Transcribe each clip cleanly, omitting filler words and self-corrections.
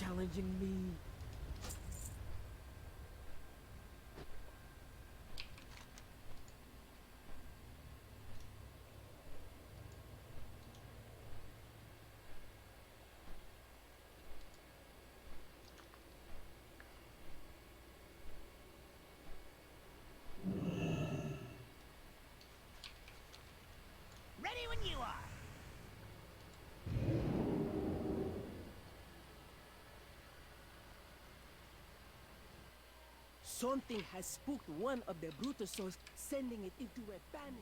challenging me. Ready when you are. Something has spooked one of the Brutusos, sending it into a panic.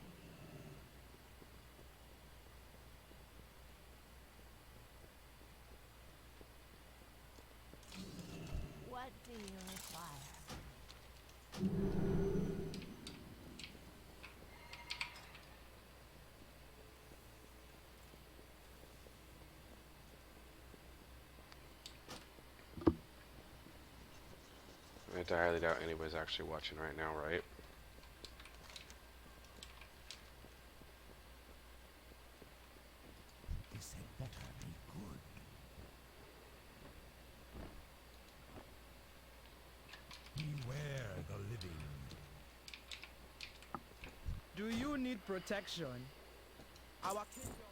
What do you require? I highly doubt anybody's actually watching right now, right? This had better be good. Beware the living. Do you need protection? Our kingdom.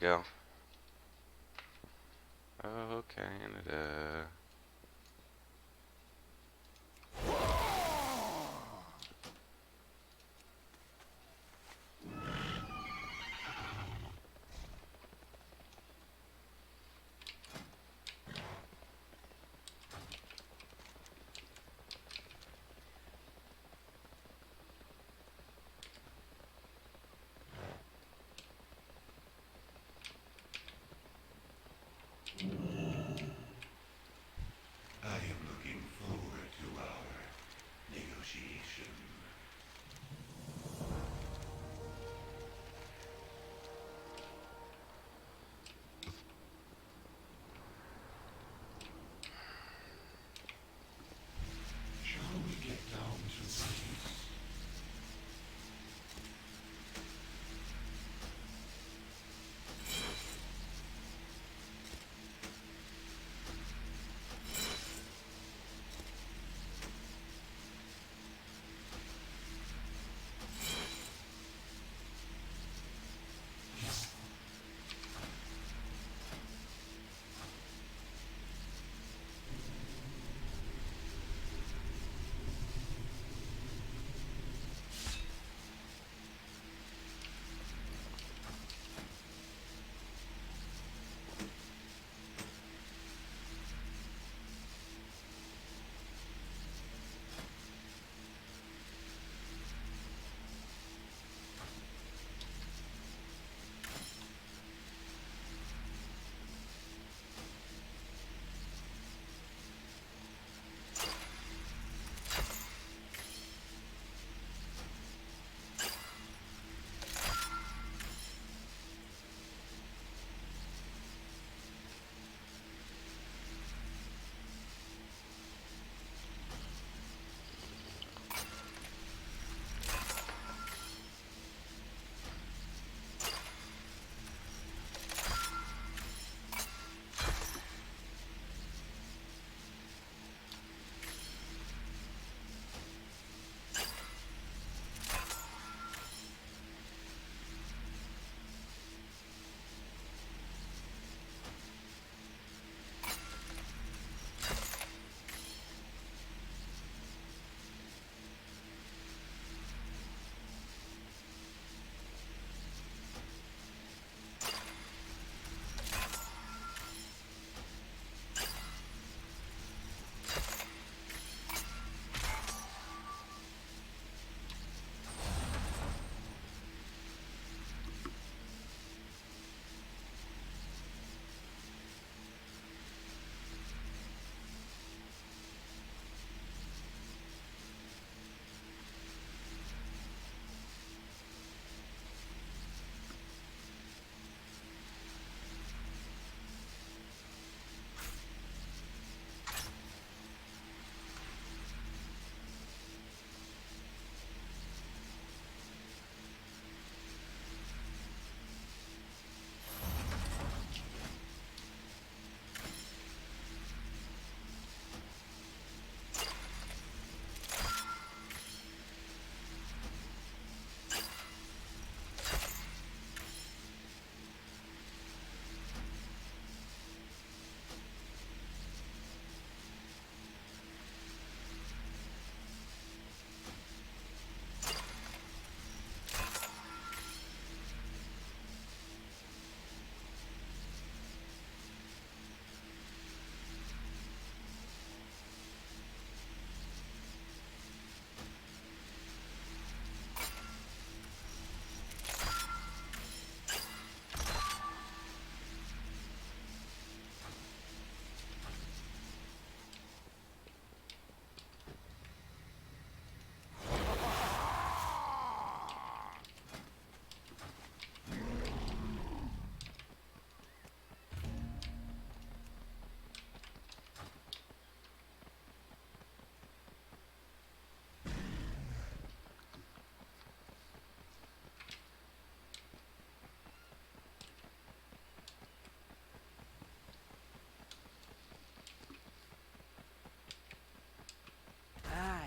go. Oh, Canada. I am looking forward to our negotiation. Shall we get down to business?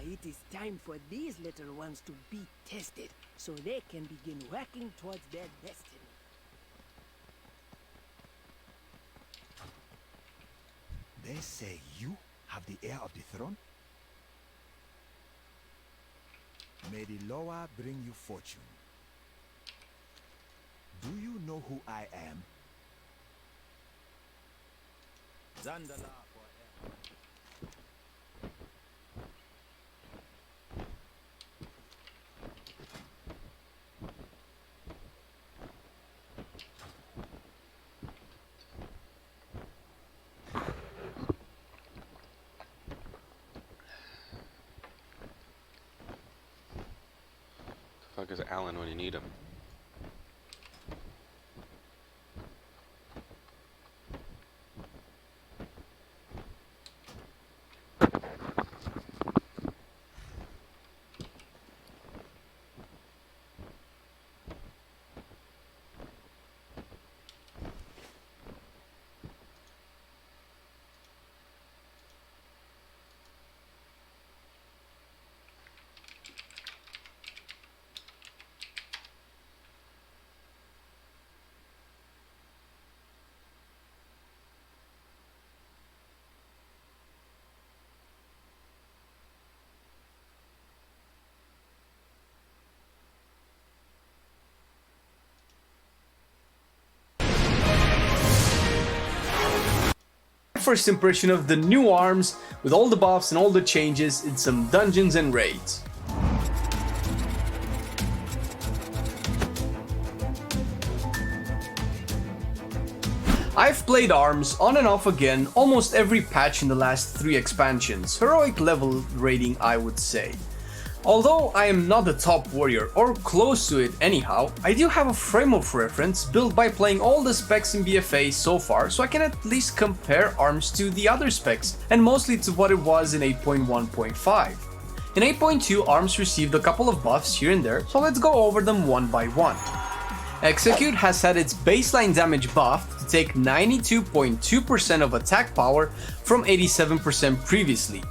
It is time for these little ones to be tested, so they can begin working towards their destiny. They say you have the heir of the throne? May the Loa bring you fortune. Do you know who I am? Zandala forever. Fuck is Alan when you need him? First impression of the new arms with all the buffs and all the changes in some dungeons and raids. I've played arms on and off again almost every patch in the last 3 expansions, heroic level rating I would say. Although I am not the top warrior or close to it anyhow, I do have a frame of reference built by playing all the specs in BFA so far, so I can at least compare arms to the other specs and mostly to what it was in 8.1.5. In 8.2 arms received a couple of buffs here and there, so let's go over them one by one. Execute has had its baseline damage buffed to take 92.2% of attack power from 87% previously.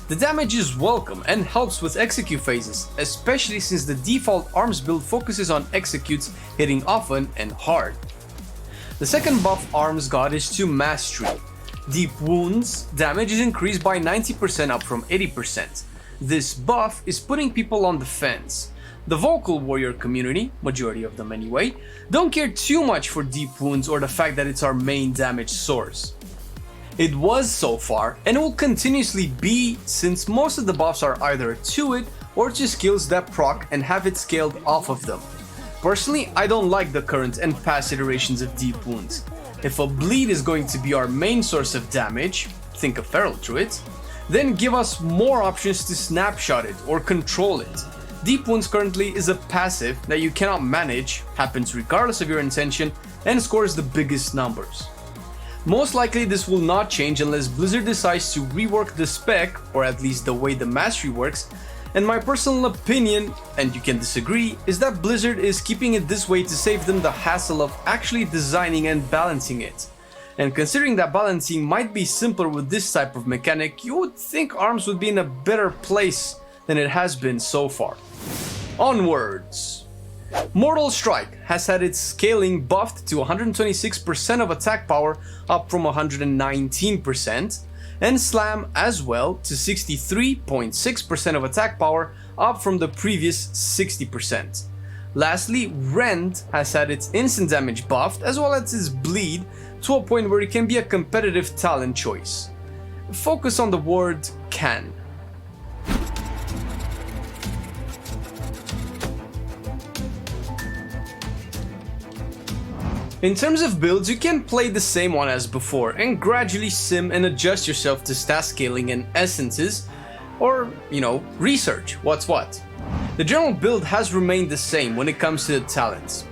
The damage is welcome and helps with execute phases, especially since the default arms build focuses on executes hitting often and hard. The second buff arms got is to Mastery. Deep Wounds damage is increased by 90% up from 80%. This buff is putting people on the fence. The vocal warrior community, majority of them anyway, don't care too much for Deep Wounds or the fact that it's our main damage source. It was so far, and it will continuously be since most of the buffs are either to it or to skills that proc and have it scaled off of them. Personally, I don't like the current and past iterations of Deep Wounds. If a bleed is going to be our main source of damage, think of Feral Druids, then give us more options to snapshot it or control it. Deep Wounds currently is a passive that you cannot manage, happens regardless of your intention, and scores the biggest numbers. Most likely this will not change unless Blizzard decides to rework the spec, or at least the way the mastery works, and my personal opinion, and you can disagree, is that Blizzard is keeping it this way to save them the hassle of actually designing and balancing it. And considering that balancing might be simpler with this type of mechanic, you would think ARMS would be in a better place than it has been so far. Onwards! Mortal Strike has had its scaling buffed to 126% of attack power up from 119%, and Slam as well to 63.6% of attack power up from the previous 60%. Lastly, Rend has had its instant damage buffed as well as its bleed to a point where it can be a competitive talent choice. Focus on the word can. In terms of builds, you can play the same one as before and gradually sim and adjust yourself to stat scaling and essences, or, research what's what. The general build has remained the same when it comes to the talents.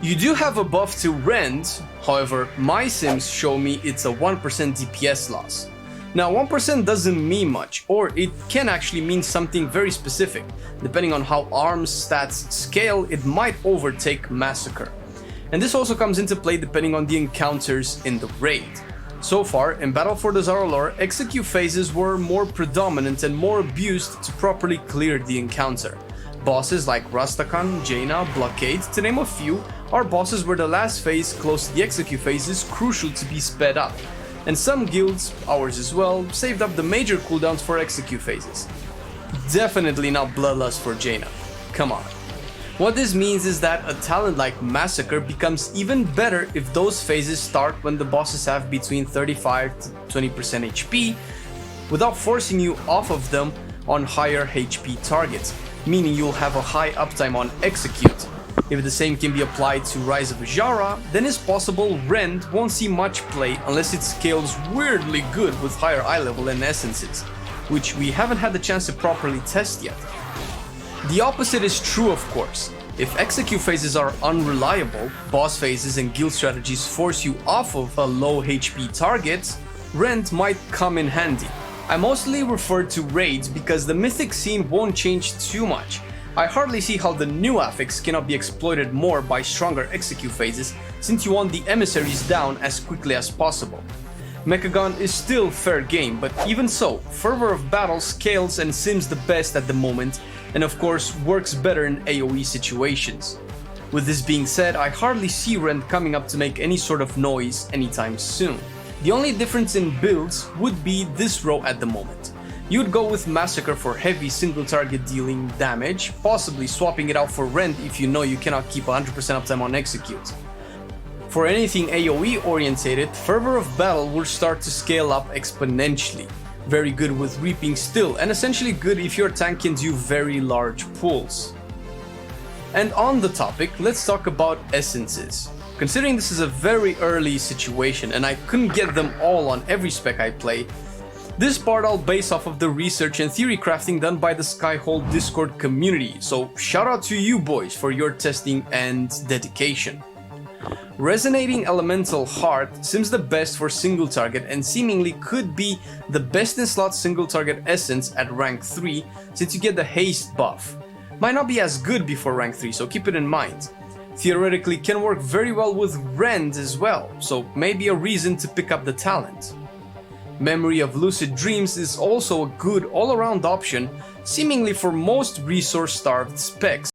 You do have a buff to Rend, however, my sims show me it's a 1% DPS loss. Now 1% doesn't mean much, or it can actually mean something very specific. Depending on how ARMS stats scale, it might overtake Massacre. And this also comes into play depending on the encounters in the raid. So far, in Battle for the Zaralor, execute phases were more predominant and more abused to properly clear the encounter. Bosses like Rastakhan, Jaina, Blockade, to name a few, are bosses where the last phase close to the execute phase is crucial to be sped up. and some guilds, ours as well, saved up the major cooldowns for execute phases. Definitely not Bloodlust for Jaina. Come on. What this means is that a talent like Massacre becomes even better if those phases start when the bosses have between 35 to 20% HP, without forcing you off of them on higher HP targets, meaning you'll have a high uptime on execute. If the same can be applied to Rise of Azshara, then it's possible Rend won't see much play unless it scales weirdly good with higher eye level and essences, which we haven't had the chance to properly test yet. The opposite is true, of course. If execute phases are unreliable, boss phases and guild strategies force you off of a low HP target, Rend might come in handy. I mostly refer to raids because the mythic scene won't change too much. I hardly see how the new affix cannot be exploited more by stronger execute phases, since you want the emissaries down as quickly as possible. Mechagon is still fair game, but even so, Fervor of Battle scales and sims the best at the moment, and of course works better in AoE situations. With this being said, I hardly see Rend coming up to make any sort of noise anytime soon. The only difference in builds would be this row at the moment. You'd go with Massacre for heavy single target dealing damage, possibly swapping it out for Rend if you know you cannot keep 100% uptime on execute. For anything AoE orientated, Fervor of Battle will start to scale up exponentially. Very good with Reaping still, and essentially good if your tank can do very large pulls. And on the topic, let's talk about essences. Considering this is a very early situation and I couldn't get them all on every spec I play, this part I'll base off of the research and theory crafting done by the Skyhold Discord community, so shout out to you boys for your testing and dedication. Resonating Elemental Heart seems the best for single target and seemingly could be the best in slot single target essence at rank 3 since you get the haste buff. Might not be as good before rank 3, so keep it in mind. Theoretically can work very well with Rend as well, so maybe a reason to pick up the talent. Memory of Lucid Dreams is also a good all-around option, seemingly for most resource-starved specs.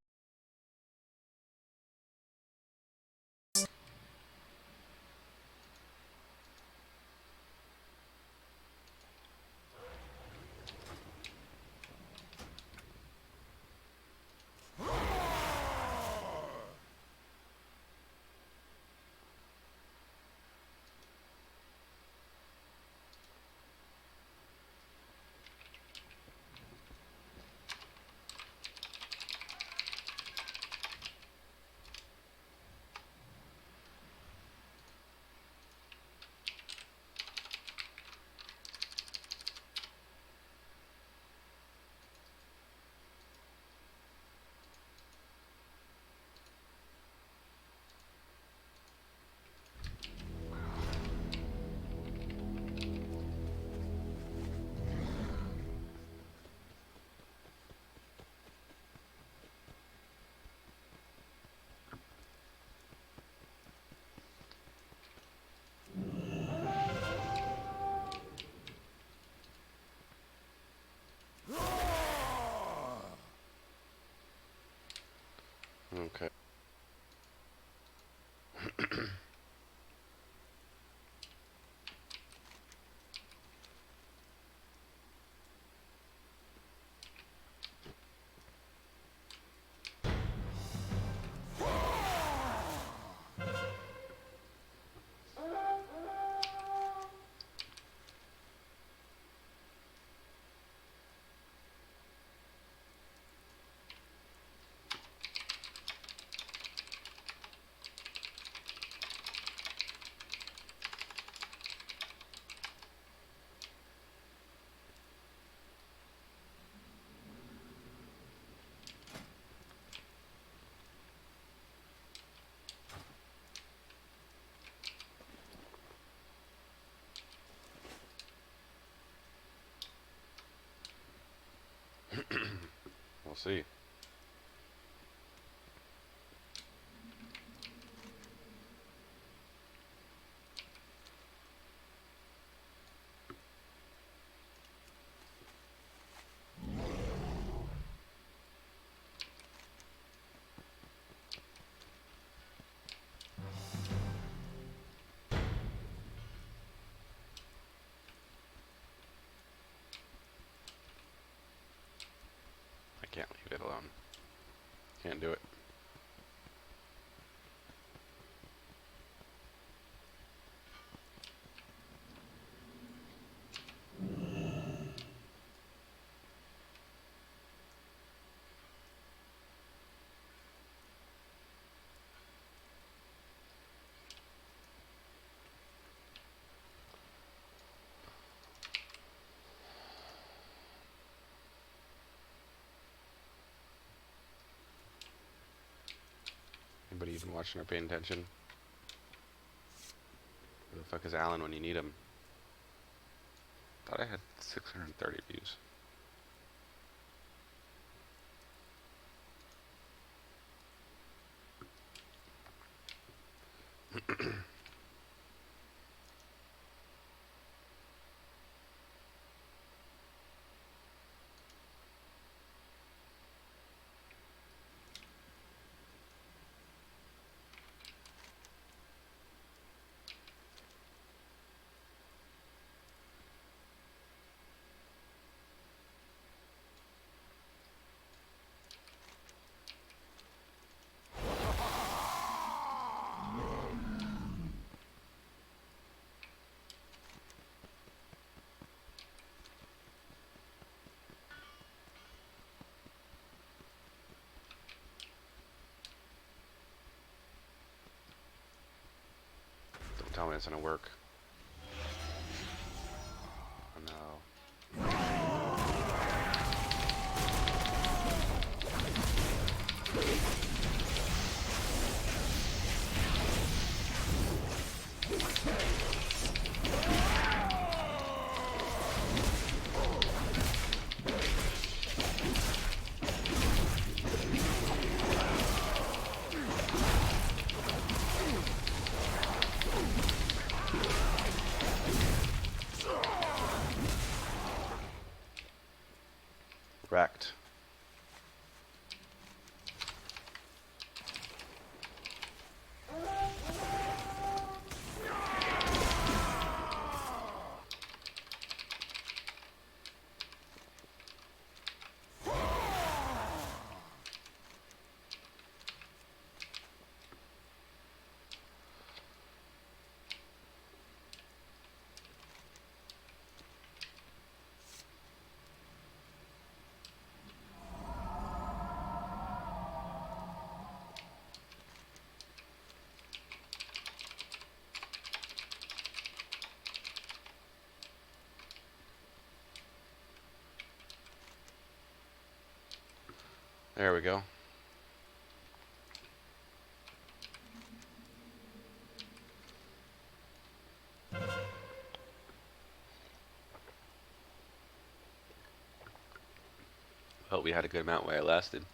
Okay. We'll see. Can't do it. Anybody even watching or paying attention? Where the fuck is Alan when you need him? Thought I had 630 views. Don't tell me it's gonna work. Oh no. Wrecked. There we go. Well, we had a good amount while it lasted.